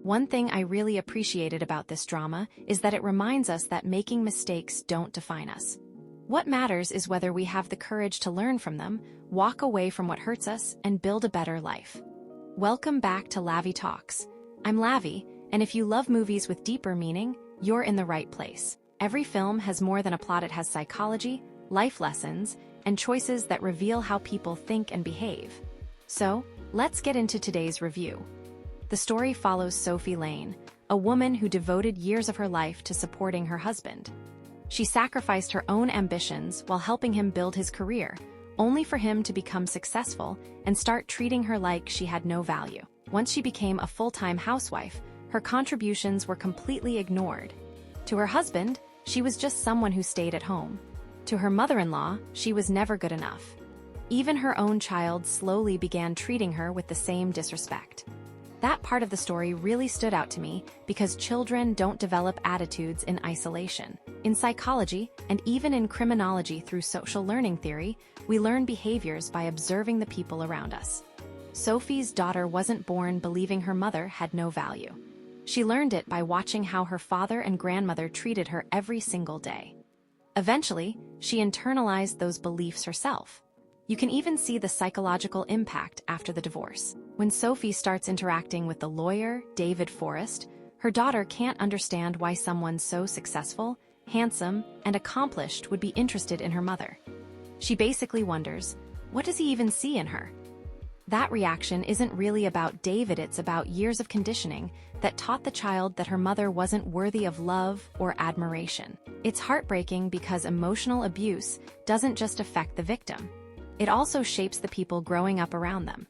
One thing I really appreciated about this drama is that it reminds us that making mistakes don't define us. What matters is whether we have the courage to learn from them, walk away from what hurts us, and build a better life. Welcome back to Lavvie Talks. I'm Lavvie, and if you love movies with deeper meaning, you're in the right place. Every film has more than a plot. It has psychology, life lessons, and choices that reveal how people think and behave. So, let's get into today's review. The story follows Sophie Lane, a woman who devoted years of her life to supporting her husband. She sacrificed her own ambitions while helping him build his career, only for him to become successful and start treating her like she had no value. Once she became a full-time housewife, her contributions were completely ignored. To her husband, she was just someone who stayed at home. To her mother-in-law, she was never good enough. Even her own child slowly began treating her with the same disrespect. That part of the story really stood out to me because children don't develop attitudes in isolation. In psychology, and even in criminology through social learning theory, we learn behaviors by observing the people around us. Sophie's daughter wasn't born believing her mother had no value. She learned it by watching how her father and grandmother treated her every single day. Eventually, she internalized those beliefs herself. You can even see the psychological impact after the divorce. When Sophie starts interacting with the lawyer, David Forrest, her daughter can't understand why someone so successful, handsome, and accomplished would be interested in her mother. She basically wonders, what does he even see in her? That reaction isn't really about David, it's about years of conditioning that taught the child that her mother wasn't worthy of love or admiration. It's heartbreaking because emotional abuse doesn't just affect the victim. It also shapes the people growing up around them.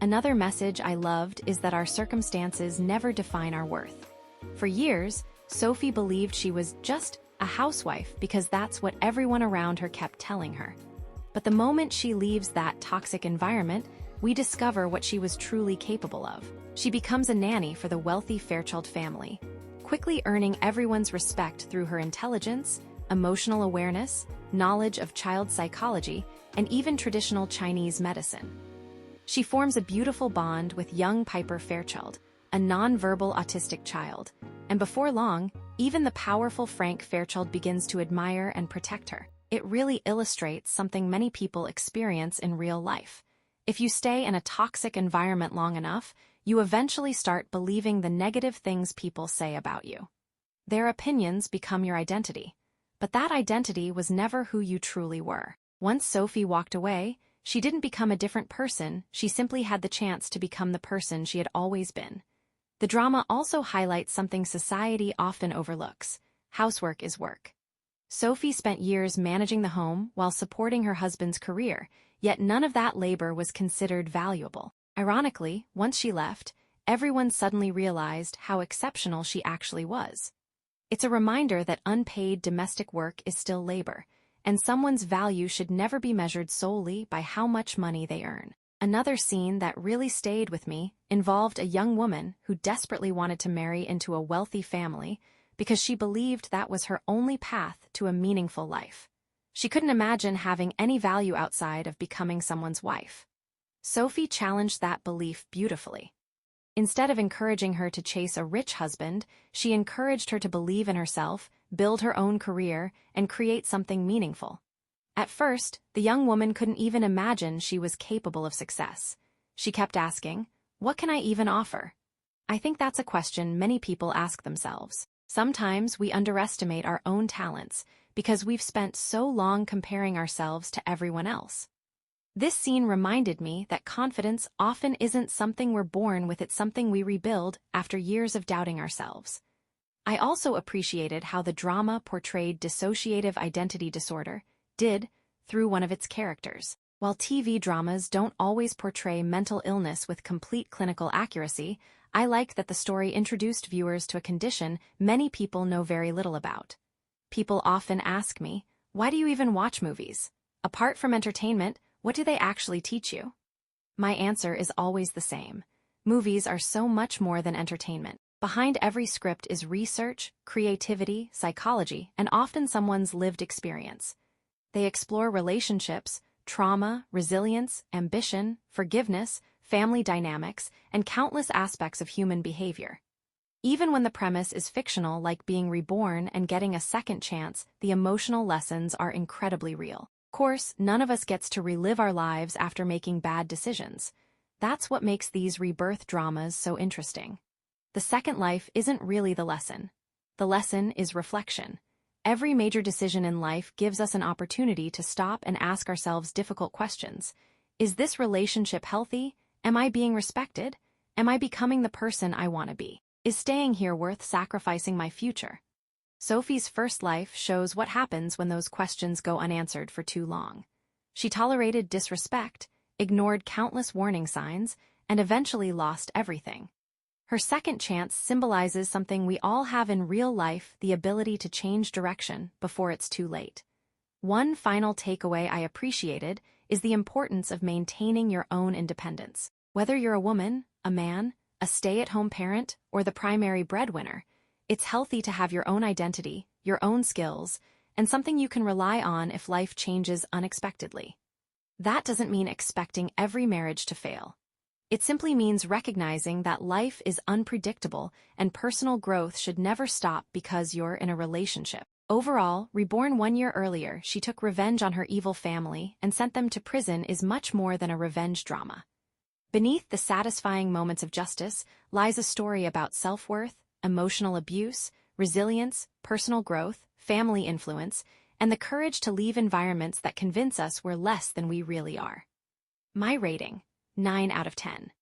Another message I loved is that our circumstances never define our worth. For years, Sophie believed she was just a housewife because that's what everyone around her kept telling her. But the moment she leaves that toxic environment, we discover what she was truly capable of. She becomes a nanny for the wealthy Fairchild family, quickly earning everyone's respect through her intelligence, emotional awareness, knowledge of child psychology, and even traditional Chinese medicine. She forms a beautiful bond with young Piper Fairchild, a non-verbal autistic child, and before long, even the powerful Frank Fairchild begins to admire and protect her. It really illustrates something many people experience in real life. If you stay in a toxic environment long enough, you eventually start believing the negative things people say about you. Their opinions become your identity. But that identity was never who you truly were. Once Sophie walked away, she didn't become a different person, she simply had the chance to become the person she had always been. The drama also highlights something society often overlooks: housework is work. Sophie spent years managing the home while supporting her husband's career, yet none of that labor was considered valuable. Ironically, once she left, everyone suddenly realized how exceptional she actually was. It's a reminder that unpaid domestic work is still labor, and someone's value should never be measured solely by how much money they earn. Another scene that really stayed with me involved a young woman who desperately wanted to marry into a wealthy family because she believed that was her only path to a meaningful life. She couldn't imagine having any value outside of becoming someone's wife. Sophie challenged that belief beautifully. Instead of encouraging her to chase a rich husband, she encouraged her to believe in herself, build her own career, and create something meaningful. At first, the young woman couldn't even imagine she was capable of success. She kept asking, "What can I even offer?" I think that's a question many people ask themselves. Sometimes we underestimate our own talents because we've spent so long comparing ourselves to everyone else. This scene reminded me that confidence often isn't something we're born with, it's something we rebuild after years of doubting ourselves. I also appreciated how the drama portrayed dissociative identity disorder, through one of its characters. While TV dramas don't always portray mental illness with complete clinical accuracy, I liked that the story introduced viewers to a condition many people know very little about. People often ask me, "Why do you even watch movies? Apart from entertainment, what do they actually teach you?" My answer is always the same. Movies are so much more than entertainment. Behind every script is research, creativity, psychology, and often someone's lived experience. They explore relationships, trauma, resilience, ambition, forgiveness, family dynamics, and countless aspects of human behavior. Even when the premise is fictional, like being reborn and getting a second chance, the emotional lessons are incredibly real. Of course, none of us gets to relive our lives after making bad decisions. That's what makes these rebirth dramas so interesting. The second life isn't really the lesson. The lesson is reflection. Every major decision in life gives us an opportunity to stop and ask ourselves difficult questions. Is this relationship healthy? Am I being respected? Am I becoming the person I want to be? Is staying here worth sacrificing my future? Sophie's first life shows what happens when those questions go unanswered for too long. She tolerated disrespect, ignored countless warning signs, and eventually lost everything. Her second chance symbolizes something we all have in real life, the ability to change direction before it's too late. One final takeaway I appreciated is the importance of maintaining your own independence. Whether you're a woman, a man, a stay-at-home parent, or the primary breadwinner, it's healthy to have your own identity, your own skills, and something you can rely on if life changes unexpectedly. That doesn't mean expecting every marriage to fail. It simply means recognizing that life is unpredictable and personal growth should never stop because you're in a relationship. Overall, Reborn 1 year earlier, she took revenge on her evil family and sent them to prison is much more than a revenge drama. Beneath the satisfying moments of justice lies a story about self-worth, emotional abuse, resilience, personal growth, family influence, and the courage to leave environments that convince us we're less than we really are. My rating: 9 out of 10.